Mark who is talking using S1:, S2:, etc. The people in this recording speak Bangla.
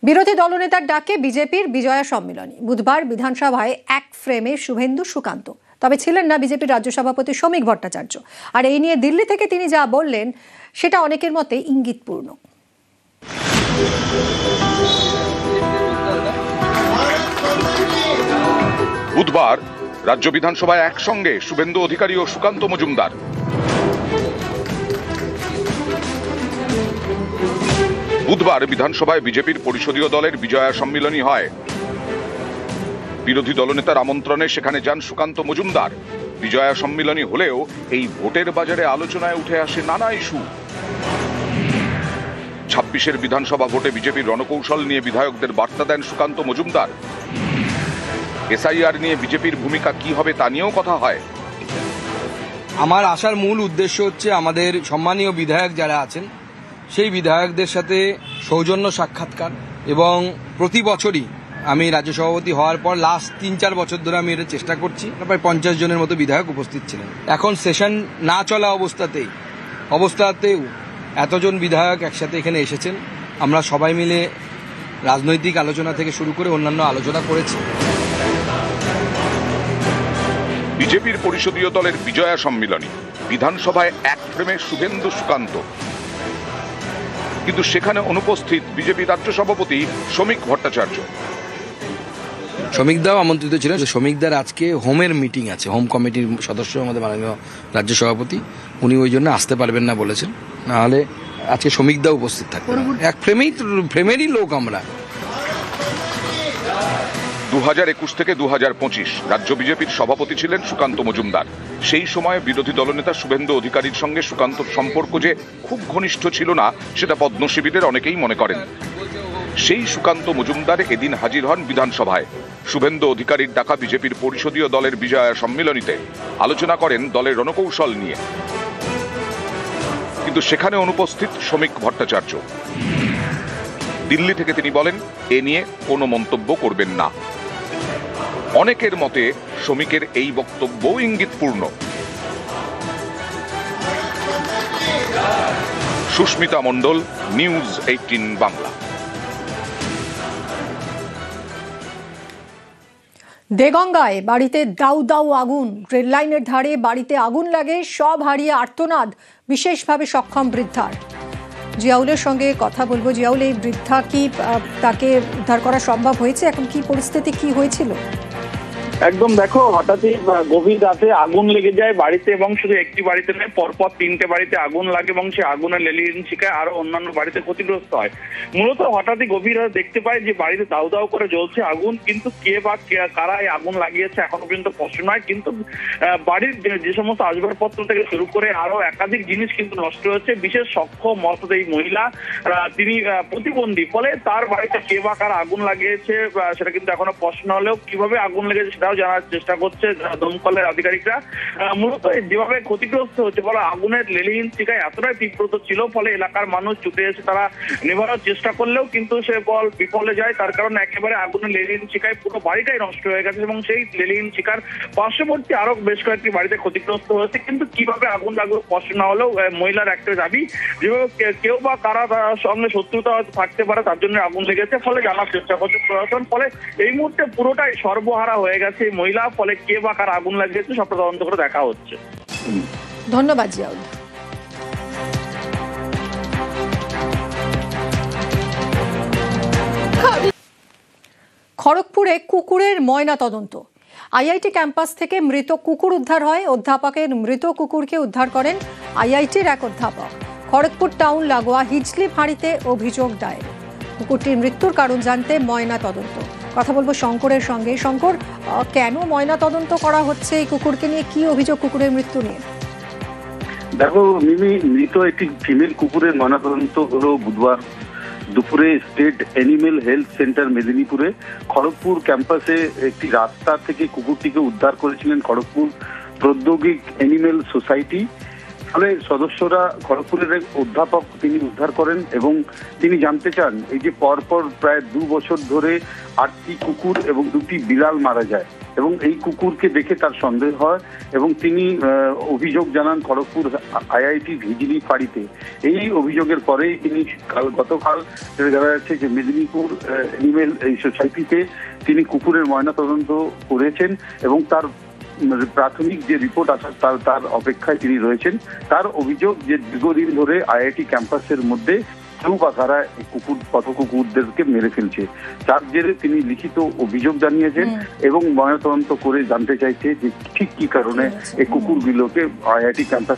S1: বিরোধী দলনেতার ডাকে বিজেপির বিজয়া সম্মেলনী। বুধবার বিধানসভায় এক ফ্রেমে শুভেন্দু সুকান্ত, তবে ছিলেন না বিজেপির রাজ্য সভাপতি শ্রমিক ভট্টাচার্য। আর এই নিয়ে দিল্লি থেকে তিনি যা বললেন সেটা অনেকের মতে ইঙ্গিতপূর্ণ।
S2: বুধবার রাজ্য বিধানসভায় একসঙ্গে শুভেন্দু অধিকারী ও সুকান্ত মজুমদার। বুধবার বিধানসভায় বিজেপির পরিষদীয় দলের বিজয়া সম্মেলনী হয়। বিরোধী দলনেতার আমন্ত্রণে সেখানে যান সুকান্ত মজুমদার। বিজয়া সম্মেলনী হলেও এই ভোটের বাজারে আলোচনায় উঠে আসে নানা ইস্যু। 26-এর বিধানসভা ভোটে বিজেপির রণকৌশল নিয়ে বিধায়কদের বার্তা দেন সুকান্ত মজুমদার। এসআইআর নিয়ে বিজেপির ভূমিকা কি হবে তা নিয়েও কথা হয়।
S3: আমার আসার মূল উদ্দেশ্য হচ্ছে আমাদের সম্মানীয় বিধায়ক যারা আছেন সেই বিধায়কদের সাথে সৌজন্য সাক্ষাৎকার, এবং প্রতি বছরই আমি রাজ্য সভাপতি হওয়ার পর লাস্ট 3-4 বছর ধরে আমি এটা চেষ্টা করছি। প্রায় 50 জনের মতো বিধায়ক উপস্থিত ছিলেন। এখন সেশন না চলা অবস্থাতেও এতজন বিধায়ক একসাথে এখানে এসেছেন। আমরা সবাই মিলে রাজনৈতিক আলোচনা থেকে শুরু করে অন্যান্য আলোচনা করেছি।
S2: বিজেপির পরিষদীয় দলের বিজয়া সম্মেলনী, বিধানসভায় এক ফ্রেমে শুভেন্দু সুকান্ত, কিন্তু সেখানে অনুপস্থিত বিজেপি রাজ্য সভাপতি শ্রমিক ভট্টাচার্য।
S3: শ্রমিকদাও আমন্ত্রিত ছিলেন। শ্রমিকদার আজকে হোমের মিটিং আছে, হোম কমিটির সদস্য আমাদের মাননীয় রাজ্য সভাপতি, উনি ওই জন্য আসতে পারবেন না বলেছেন। নাহলে আজকে শ্রমিকদাও উপস্থিত থাকবেন। এক ফ্রেমেরই লোক আমরা।
S2: 2021 থেকে 2025 রাজ্য বিজেপির সভাপতি ছিলেন সুকান্ত মজুমদার। সেই সময় বিরোধী দলনেতা শুভেন্দু অধিকারীর সঙ্গে সুকান্তর সম্পর্ক যে খুব ঘনিষ্ঠ ছিল না সেটা পদ্মশিবিরের অনেকেই মনে করেন। সেই সুকান্ত মজুমদার এদিন হাজির হন বিধানসভায়। শুভেন্দু অধিকারীর ডাকা বিজেপির পরিষদীয় দলের বিজয়া সম্মেলনীতে আলোচনা করেন দলের রণকৌশল নিয়ে, কিন্তু সেখানে অনুপস্থিত শ্রমিক ভট্টাচার্য। দিল্লি থেকে তিনি বলেন এ নিয়ে কোনো মন্তব্য করবেন না। অনেকের মতে শ্রমিকের এই বক্তব্য ইঙ্গিতপূর্ণ। সুস্মিতা মণ্ডল, নিউজ 18 বাংলা।
S1: দেগঙ্গায় বাড়িতে দাউ দাউ আগুন। রেল লাইনের ধারে বাড়িতে আগুন লাগে, সব হারিয়ে আর্তনাদ বিশেষভাবে সক্ষম বৃদ্ধার। জিয়াউলের সঙ্গে কথা বলবো। জিয়াউল, এই বৃদ্ধা কি তাকে উদ্ধার করা সম্ভব হয়েছে? এখন কি পরিস্থিতি, কি হয়েছিল?
S4: একদম দেখো, হঠাৎই গভীর রাতে আগুন লেগে যায় বাড়িতে, এবং শুধু একটি বাড়িতে নয়, পরপর 3টে বাড়িতে আগুন লাগে এবং সে আগুনের লেলিহান শিখায় আরো অন্যান্য বাড়িতে ক্ষতিগ্রস্ত হয়। মূলত হঠাৎই গভীর রাতে দেখতে পায় যে বাড়িতে দাউ দাউ করে জ্বলছে আগুন, কিন্তু কে বা কারা এই আগুন লাগিয়েছে এখনো পর্যন্ত স্পষ্ট নয়। কিন্তু বাড়ির যে সমস্ত আসবাবপত্র থেকে শুরু করে আরো একাধিক জিনিস কিন্তু নষ্ট হচ্ছে। বিশেষ সক্ষম মর্যাদা এই মহিলা, তিনি প্রতিবন্ধী, ফলে তার বাড়িতে কে বা কারা আগুন লাগিয়েছে সেটা কিন্তু এখনো স্পষ্ট না হলেও কিভাবে আগুন লেগেছে সেটাও জানার চেষ্টা করছে দমকলের আধিকারিকরা। মূলত যেভাবে ক্ষতিগ্রস্ত হচ্ছে, ফলে আগুনের লেলিহান শিখায় এতটাই তীব্রতা ছিল, ফলে এলাকার মানুষ ছুটে এসে তারা নেভানোর চেষ্টা করলেও কিন্তু সে বিফলে যায়। তার কারণে একেবারে আগুনের লেলিহান শিখায় পুরো বাড়িটাই নষ্ট হয়ে গেছে, এবং সেই লেলিহান শিখার পার্শ্ববর্তী আরো বেশ কয়েকটি বাড়িতে ক্ষতিগ্রস্ত হয়েছে। কিন্তু কিভাবে আগুন লাগলো স্পষ্ট না হলেও মহিলার একটা দাবি, যেভাবে কেউ বা কারা তার সঙ্গে শত্রুতা থাকতে পারে তার জন্য আগুন লেগেছে, ফলে জানার চেষ্টা করছে প্রশাসন। ফলে এই মুহূর্তে পুরোটাই সর্বহারা হয়ে গেছে মহিলা, ফলে কে বা কার আগুন লাগিয়েছে সবটা তদন্ত করে দেখা হচ্ছে।
S1: ধন্যবাদ জিয়াউল। খড়গপুরে কুকুরের ময়না তদন্ত। আইআইটি ক্যাম্পাস থেকে মৃত কুকুর উদ্ধার হয়। অধ্যাপকের মৃত কুকুরকে উদ্ধার করেন আইআইটির এক অধ্যাপক। খড়গপুর টাউন লাগোয়া হিজলি ফাঁড়িতে অভিযোগ দায়ের। কুকুরটির মৃত্যুর কারণ জানতে ময়না তদন্ত। কথা বলবো শঙ্করের সঙ্গে। শঙ্কর, কেন ময়না তদন্ত করা হচ্ছে এই কুকুরকে নিয়ে? কি অভিযোগ কুকুরের মৃত্যু নিয়ে?
S5: দেখো মিমি, মৃত একটি ফিমেল কুকুরের ময়না তদন্ত হলো বুধবার দুপুরে স্টেট অ্যানিমেল হেলথ সেন্টার মেদিনীপুরে। খড়গপুর ক্যাম্পাসে একটি রাস্তা থেকে কুকুরটিকে উদ্ধার করেছিলেন খড়গপুর প্রৌদ্যোগিক অ্যানিমেল সোসাইটি। ফলে সদস্যরা খড়গপুরের এক অধ্যাপক তিনি উদ্ধার করেন এবং তিনি জানতে চান এই যে পরপর প্রায় 2 বছর ধরে 8টি কুকুর এবং 2টি বিড়াল মারা যায় এবং এই কুকুরকে দেখে তার সন্দেহ হয় এবং তিনি অভিযোগ জানান খড়গপুর আইআইটি ভিজিলি ফাঁড়িতে। এই অভিযোগের পরেই তিনি গতকাল জানা যাচ্ছে যে মেদিনীপুর এনিমেল এই সোসাইটিতে তিনি কুকুরের ময়নাতদন্ত করেছেন এবং তার প্রাথমিক যে রিপোর্ট আছে তার অপেক্ষায় তিনি রয়েছেন। তার অভিযোগ যে দীর্ঘদিন ধরে আইআইটি ক্যাম্পাসের মধ্যে কেউ বা কারা পথ কুকুরদেরকে মেরে ফেলছে। তার জেরে তিনি লিখিত অভিযোগ জানিয়েছেন এবং ময়নাতদন্ত করে জানতে চাইছে যে ঠিক কি কারণে এই কুকুরগুলোকে আইআইটি ক্যাম্পাসে